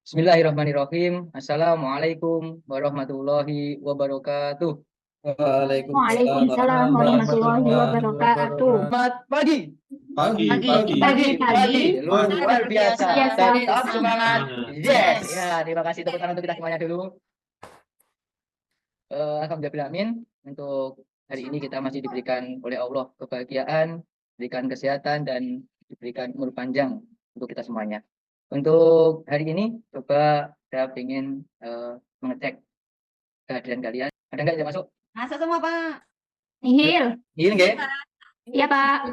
Bismillahirrahmanirrahim. Assalamualaikum warahmatullahi wabarakatuh. Waalaikumsalam Waalaikumsalam warahmatullahi warahmatullahi wabarakatuh. wabarakatuh. Selamat pagi. Pagi, Pagi, pagi. pagi, pagi. Luar biasa. Biasa. Tetap semangat. Semangat. Yes. Ya, terima kasih tepuk tangan untuk kita semuanya dulu. Alhamdulillah, amin. Untuk hari ini kita masih diberikan oleh Allah kebahagiaan, diberikan kesehatan dan diberikan umur panjang untuk kita semuanya. Untuk hari ini coba saya ingin mengecek kehadiran kalian. Ada nggak yang masuk? Masuk semua, Pak. Nihil. Iya nggak? Iya, Pak.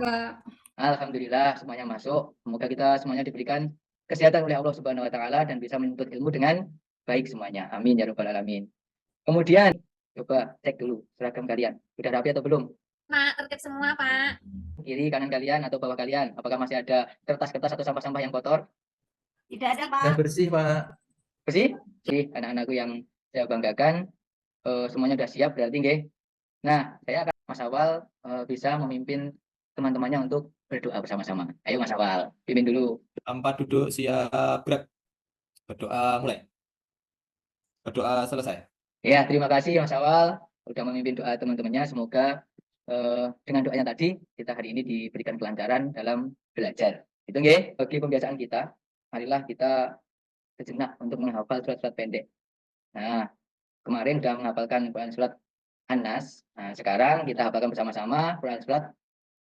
Alhamdulillah semuanya masuk. Semoga kita semuanya diberikan kesehatan oleh Allah Subhanahu wa taala dan bisa menuntut ilmu dengan baik semuanya. Amin ya rabbal alamin. Kemudian coba cek dulu seragam kalian. Sudah rapi atau belum? Pak, tertib semua, Pak. Kiri, kanan kalian atau bawah kalian? Apakah masih ada kertas-kertas atau sampah-sampah yang kotor? Tidak ada, Sudah Pak. bersih, Pak. Bersih? Sih, anak-anakku yang saya banggakan semuanya sudah siap berarti nggih. Nah, saya akan Mas Awal bisa memimpin teman-temannya untuk berdoa bersama-sama. Ayo Mas Awal, pimpin dulu. Tempat duduk siap gerak. Berdoa mulai. Berdoa selesai. Ya, terima kasih Mas Awal sudah memimpin doa teman-temannya. Semoga dengan doanya tadi kita hari ini diberikan kelancaran dalam belajar. Itu nggih, bagi pembiasaan kita, marilah kita sejenak untuk menghafal surat-surat pendek. Nah, kemarin sudah menghafalkan Quran surat An-Nas. Nah, sekarang kita hafalkan bersama-sama Quran surat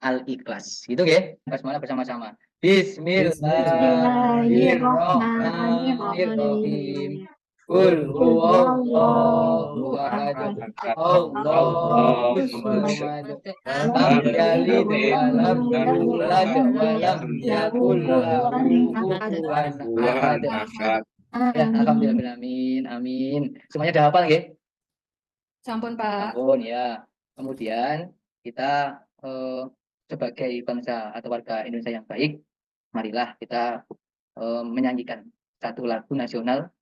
Al-Ikhlas. Gitu nggih? Basmalah bersama-sama. Bismillahirrahmanirrahim. Qul huwallahu ahad. Allahus samad. Lam yalid wa lam yulad wa lam yakul lahu kufuwan ahad. Ya, alhamdulillah, amin, amin. Semuanya udah hafal nggih? Sampun, Pak. Ampun ya. Kemudian kita sebagai bangsa atau warga Indonesia yang baik, marilah kita menyanyikan satu lagu nasional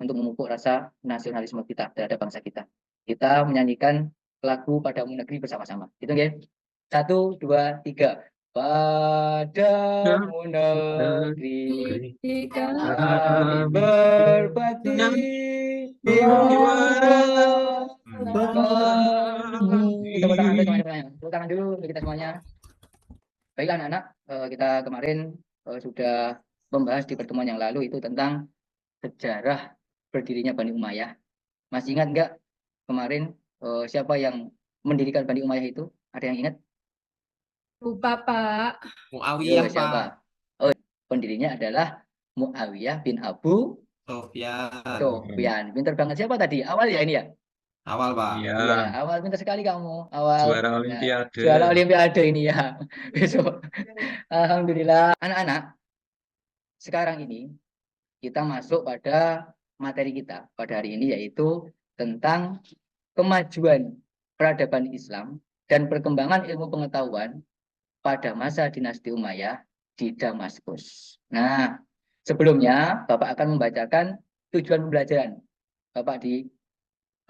untuk memupuk rasa nasionalisme kita terhadap bangsa kita. Kita menyanyikan lagu Padamu Negeri bersama-sama. Itu nggih? 1, 2, 3. Padamu negeri kami berbakti jiwa. Tepuk tangan dulu untuk kita semuanya. Baiklah anak-anak, kita kemarin sudah membahas di pertemuan yang lalu itu tentang sejarah berdirinya Bani Umayyah. Masih ingat nggak kemarin siapa yang mendirikan Bani Umayyah itu? Ada yang ingat? Lupa, Pak. Muawiyah, Siapa? Pak. Oh, pendirinya adalah Muawiyah bin Abu Sofyan. Sofyan. Pinter banget siapa tadi? Awal ya ini ya? Awal, Pak. Iya, awal pintar sekali kamu. Awal Juara Olimpiade. juara Olimpiade ini ya. Besok. Alhamdulillah. Anak-anak, sekarang ini kita masuk pada materi kita pada hari ini yaitu tentang kemajuan peradaban Islam dan perkembangan ilmu pengetahuan pada masa dinasti Umayyah di Damaskus. Nah, sebelumnya Bapak akan membacakan tujuan pembelajaran Bapak di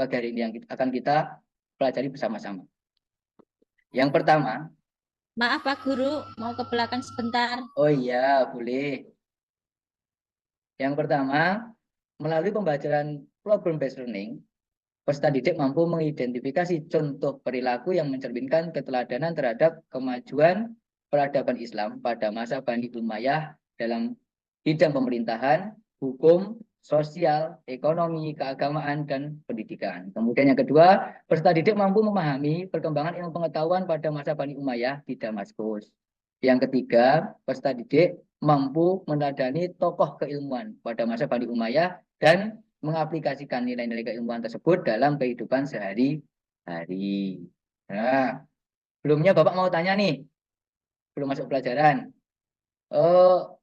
pagi hari ini yang akan kita pelajari bersama-sama. Yang pertama, Maaf Pak Guru, mau ke belakang sebentar. oh iya, boleh. Yang pertama, melalui pembelajaran problem based learning, peserta didik mampu mengidentifikasi contoh perilaku yang mencerminkan keteladanan terhadap kemajuan peradaban Islam pada masa Bani Umayyah dalam bidang pemerintahan, hukum, sosial, ekonomi, keagamaan, dan pendidikan. Kemudian yang kedua, peserta didik mampu memahami perkembangan ilmu pengetahuan pada masa Bani Umayyah di Damaskus. Yang ketiga, peserta didik mampu meneladani tokoh keilmuan pada masa Bani Umayyah dan mengaplikasikan nilai-nilai keilmuan tersebut dalam kehidupan sehari-hari. Nah, sebelumnya Bapak mau tanya nih, belum masuk pelajaran.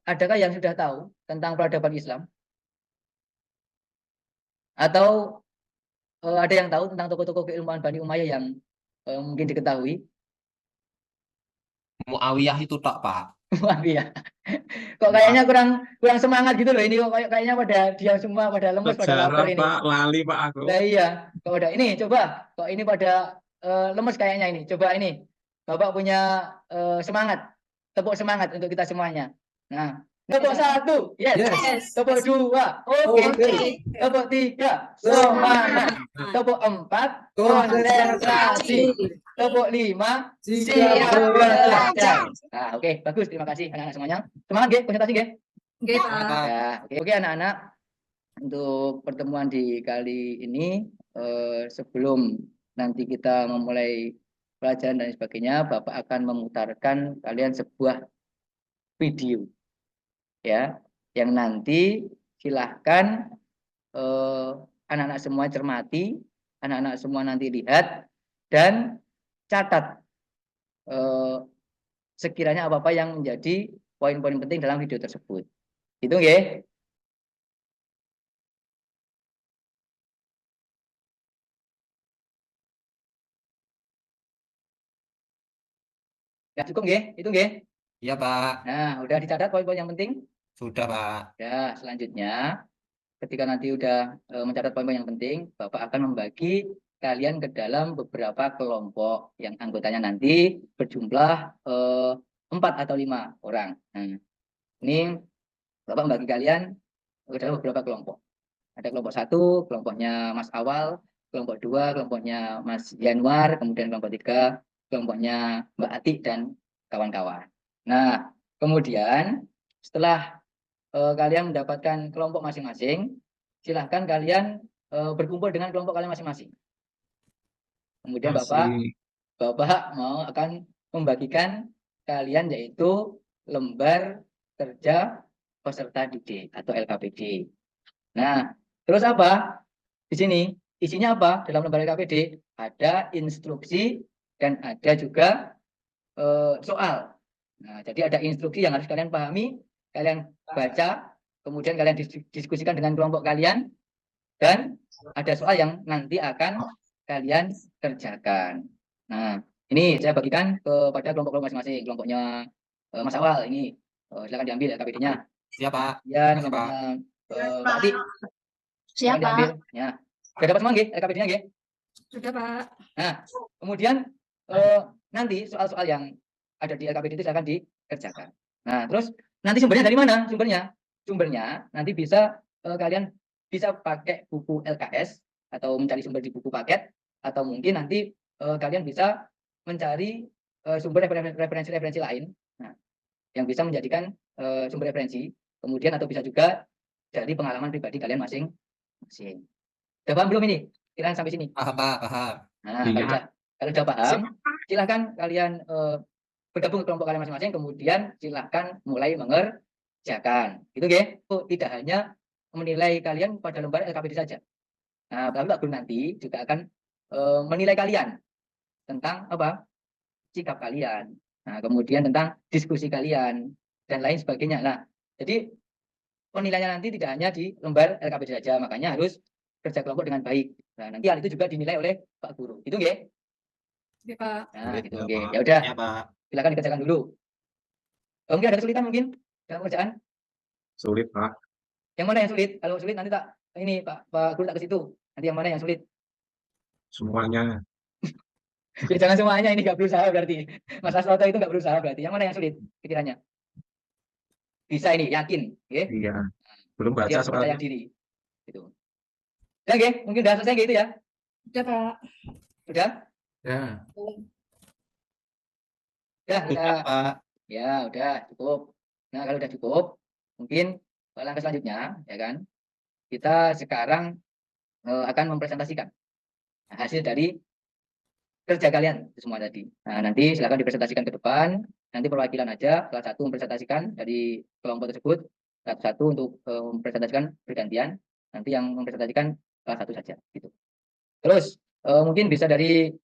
Adakah yang sudah tahu tentang peradaban Islam? Atau ada yang tahu tentang tokoh-tokoh keilmuan Bani Umayyah yang mungkin diketahui? Muawiyah itu tok, Pak. Muawiyah. Kok kayaknya kurang semangat gitu loh ini, kok kayaknya pada diam semua, pada lemes, pada lapar ini. Pak, lali Pak aku. Nah, iya, kok udah ini coba, kok ini pada lemes kayaknya ini. Coba ini, Bapak punya semangat, tepuk semangat untuk kita semuanya. Nah, Kelompok 1, yes. Yes. Kelompok 2, oke. Oke. Kelompok 3, semangat. Kelompok 4, konsentrasi. Kelompok 5, siap belajar. Nah, oke, bagus. Terima kasih anak-anak semuanya. Semangat, nggih, konsentrasi, nggih. Oke, Pak. Pak. Ya, oke anak-anak. Untuk pertemuan di kali ini, sebelum nanti kita memulai pelajaran dan sebagainya, Bapak akan memutarkan kalian sebuah video, ya, yang nanti silahkan anak-anak semua cermati, anak-anak semua nanti lihat dan catat sekiranya apa-apa yang menjadi poin-poin penting dalam video tersebut. Itu nggih. Ya, cukup nggih? Itu nggih. Iya, Pak. Nah, udah dicatat poin-poin yang penting? Sudah, Pak. Ya, selanjutnya ketika nanti udah mencatat poin-poin yang penting, Bapak akan membagi kalian ke dalam beberapa kelompok yang anggotanya nanti berjumlah 4 atau 5 orang. Nah, ini Bapak membagi kalian ke dalam beberapa kelompok. Ada kelompok 1, kelompoknya Mas Awal, kelompok 2, kelompoknya Mas Januar, kemudian kelompok 3, kelompoknya Mbak Atik dan kawan-kawan. Nah, kemudian setelah kalian mendapatkan kelompok masing-masing, silahkan kalian berkumpul dengan kelompok kalian masing-masing. Kemudian Bapak mau akan membagikan kalian yaitu lembar kerja peserta didik atau LKPD. Nah, terus apa? Di sini isinya apa? Dalam lembar LKPD ada instruksi dan ada juga soal. Nah, jadi ada instruksi yang harus kalian pahami, kalian baca, kemudian kalian diskusikan dengan kelompok kalian, dan ada soal yang nanti akan kalian kerjakan. Nah, ini saya bagikan kepada kelompok-kelompok masing-masing. Kelompoknya Mas Awal ini silakan diambil LKPD-nya. Siap, Pak. Ya, Siap, Pak. kelompoknya Mbak Ati, Siap, diambil. Pak. Ya, sudah dapat semua nggih LKPD-nya nggih? Sudah, Pak. Nah, kemudian nanti soal-soal yang ada di LKPD itu akan dikerjakan. Nah, terus nanti sumbernya dari mana? Sumbernya nanti bisa kalian bisa pakai buku LKS atau mencari sumber di buku paket, atau mungkin nanti kalian bisa mencari sumber referensi lain, nah, yang bisa menjadikan sumber referensi. Kemudian atau bisa juga dari pengalaman pribadi kalian masing-masing. Udah paham belum ini? Kira sampai sini? Paham, Pak. Paham. Nah, Iya. kalau udah paham, silahkan kalian bergabung ke kelompok kalian masing-masing, kemudian silahkan mulai mengerjakan. Itu nggih. Tidak hanya menilai kalian pada lembar LKPD saja. Nah, tapi Pak Guru nanti juga akan menilai kalian tentang apa? Sikap kalian. Nah, kemudian tentang diskusi kalian dan lain sebagainya. Nah, jadi penilaiannya nanti tidak hanya di lembar LKPD saja, makanya harus kerja kelompok dengan baik. Nah, nanti hal itu juga dinilai oleh Pak Guru. Itu nggih. Oke, Pak. Nah, gitu Ya, nggih. Pak. Ya udah, Ya, Pak. silakan dikerjakan dulu. Mungkin ada kesulitan mungkin dalam kerjaan. Sulit, Pak. Yang mana yang sulit? Kalau sulit nanti tak ini Pak Guru tak ke situ. Nanti yang mana yang sulit? Semuanya. Ya, jangan semuanya, ini nggak berusaha berarti. Mas Asroto itu nggak berusaha berarti. Yang mana yang sulit pikirannya? Bisa ini, yakin. Nggih. Iya. Belum Dia baca harus percaya soalnya. diri. Gitu. Ya nggih, mungkin udah selesai gitu ya. Sudah, Pak. Sudah? Ya. Udah, Sudah, Pak. ya udah cukup. Nah, kalau udah cukup, mungkin langkah selanjutnya, ya kan? Kita sekarang akan mempresentasikan hasil dari kerja kalian itu semua tadi. Nah, nanti silakan dipresentasikan ke depan. Nanti perwakilan aja, salah satu mempresentasikan dari kelompok tersebut, satu-satu untuk mempresentasikan bergantian. Nanti yang mempresentasikan salah satu saja, gitu. Terus mungkin bisa dari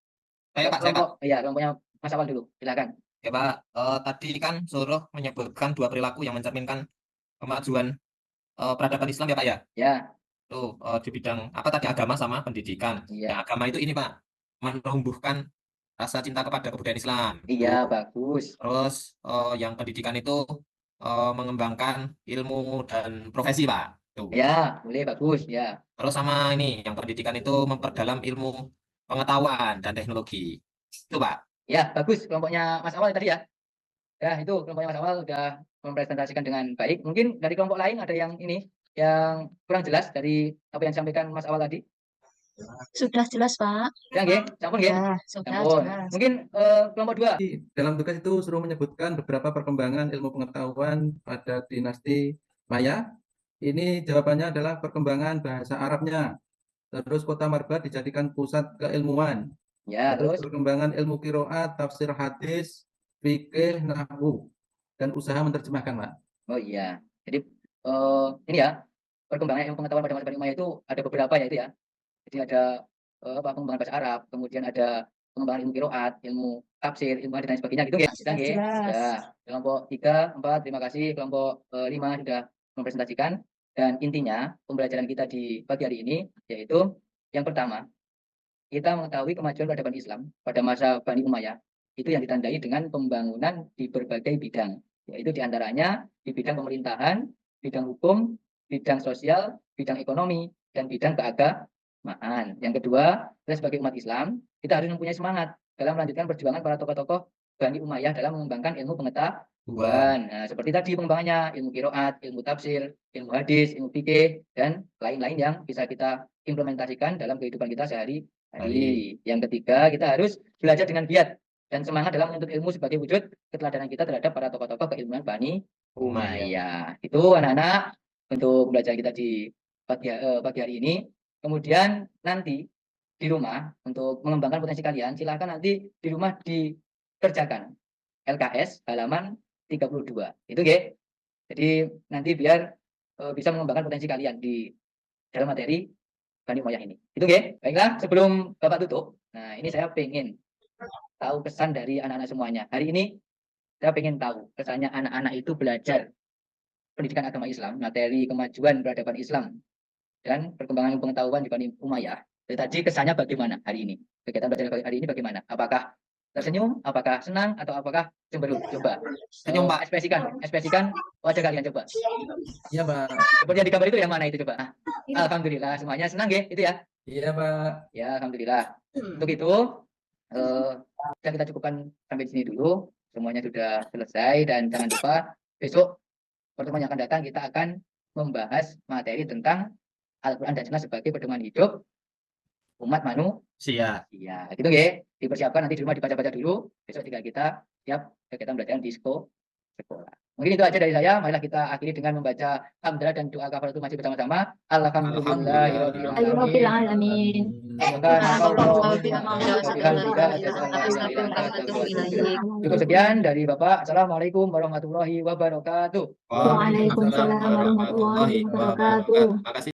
Saya, Pak. kelompok, ya kelompoknya Mas Awal dulu, silakan. Ya, Pak. Tadi kan suruh menyebutkan 2 perilaku yang mencerminkan kemajuan peradaban Islam ya, Pak ya? Ya, Tuh, di bidang apa tadi, agama sama pendidikan. iya, Yang agama itu ini, Pak, menumbuhkan rasa cinta kepada kebudayaan Islam. iya, Tuh. bagus. Terus yang pendidikan itu mengembangkan ilmu dan profesi, Pak. Tuh. Ya, boleh, bagus, ya. Terus sama ini, yang pendidikan itu memperdalam ilmu pengetahuan dan teknologi. Itu, Pak. Ya, bagus kelompoknya Mas Awal tadi ya. Ya, itu kelompoknya Mas Awal sudah mempresentasikan dengan baik. Mungkin dari kelompok lain ada yang yang kurang jelas dari apa yang disampaikan Mas Awal tadi. Sudah jelas, Pak. Ya, nggih, sampun nggih. Ya, sudah Sampun. jelas. Mungkin kelompok 2. Dalam tugas itu suruh menyebutkan beberapa perkembangan ilmu pengetahuan pada dinasti Maya. Ini jawabannya adalah perkembangan bahasa Arabnya. Terus kota Marbat dijadikan pusat keilmuan. Ya, Terus terus perkembangan ilmu qiraat, tafsir hadis, fikih, nahwu, dan usaha menerjemahkan, Pak. oh iya. Jadi ini ya, perkembangan ilmu pengetahuan pada masa Bani Umayyah itu ada beberapa ya itu ya. Jadi ada pengembangan bahasa Arab, kemudian ada pengembangan ilmu qiraat, ilmu tafsir, ilmu hadis dan sebagainya gitu nggih. Sudah nggih. Jelas. Ya, kelompok 3, 4 terima kasih. Kelompok 5 sudah mempresentasikan dan intinya pembelajaran kita di pagi hari ini yaitu yang pertama, kita mengetahui kemajuan peradaban Islam pada masa Bani Umayyah itu yang ditandai dengan pembangunan di berbagai bidang, yaitu diantaranya di bidang pemerintahan, bidang hukum, bidang sosial, bidang ekonomi, dan bidang keagamaan. Yang kedua, kita sebagai umat Islam, kita harus mempunyai semangat dalam melanjutkan perjuangan para tokoh-tokoh Bani Umayyah dalam mengembangkan ilmu pengetahuan. Nah, seperti tadi pengembangannya ilmu qiraat, ilmu tafsir, ilmu hadis, ilmu fikih, dan lain-lain yang bisa kita implementasikan dalam kehidupan kita sehari-hari. Yang ketiga, kita harus belajar dengan giat dan semangat dalam menuntut ilmu sebagai wujud keteladanan kita terhadap para tokoh-tokoh keilmuan Bani Umayyah. Itu anak-anak untuk belajar kita di pagi hari ini. Kemudian nanti di rumah untuk mengembangkan potensi kalian, silakan nanti di rumah dikerjakan LKS halaman 32. Itu nggih. Jadi nanti biar bisa mengembangkan potensi kalian di dalam materi Bani Umayyah ini. Itu nggih. Baiklah, sebelum Bapak tutup, nah ini saya pengen tahu kesan dari anak-anak semuanya. Hari ini saya pengen tahu kesannya anak-anak itu belajar pendidikan agama Islam, materi kemajuan peradaban Islam dan perkembangan pengetahuan di Bani Umayyah. Dari tadi kesannya bagaimana hari ini? Kegiatan belajar hari ini bagaimana? Apakah tersenyum? Apakah senang? Atau apakah cemberut? Coba Senyum, Pak. ekspresikan wajah kalian coba. Iya, Pak. Seperti yang di gambar itu yang mana itu coba? Ah, alhamdulillah semuanya senang ya itu ya. Iya, Pak. Ya, alhamdulillah. Untuk itu sudah kita cukupkan sampai di sini dulu. Semuanya sudah selesai dan jangan lupa besok pertemuan yang akan datang kita akan membahas materi tentang Al-Quran dan Sunnah sebagai pedoman hidup umat manusia. Iya, gitu nggih. Dipersiapkan nanti di rumah dibaca-baca dulu. Besok tinggal kita siap kegiatan belajar di sekolah. Mungkin itu aja dari saya. Marilah kita akhiri dengan membaca hamdalah dan doa kafaratul majid bersama-sama. Alhamdulillahirabbil alamin. Cukup sekian dari Bapak. Assalamualaikum warahmatullahi wabarakatuh. Waalaikumsalam warahmatullahi wabarakatuh. Makasih.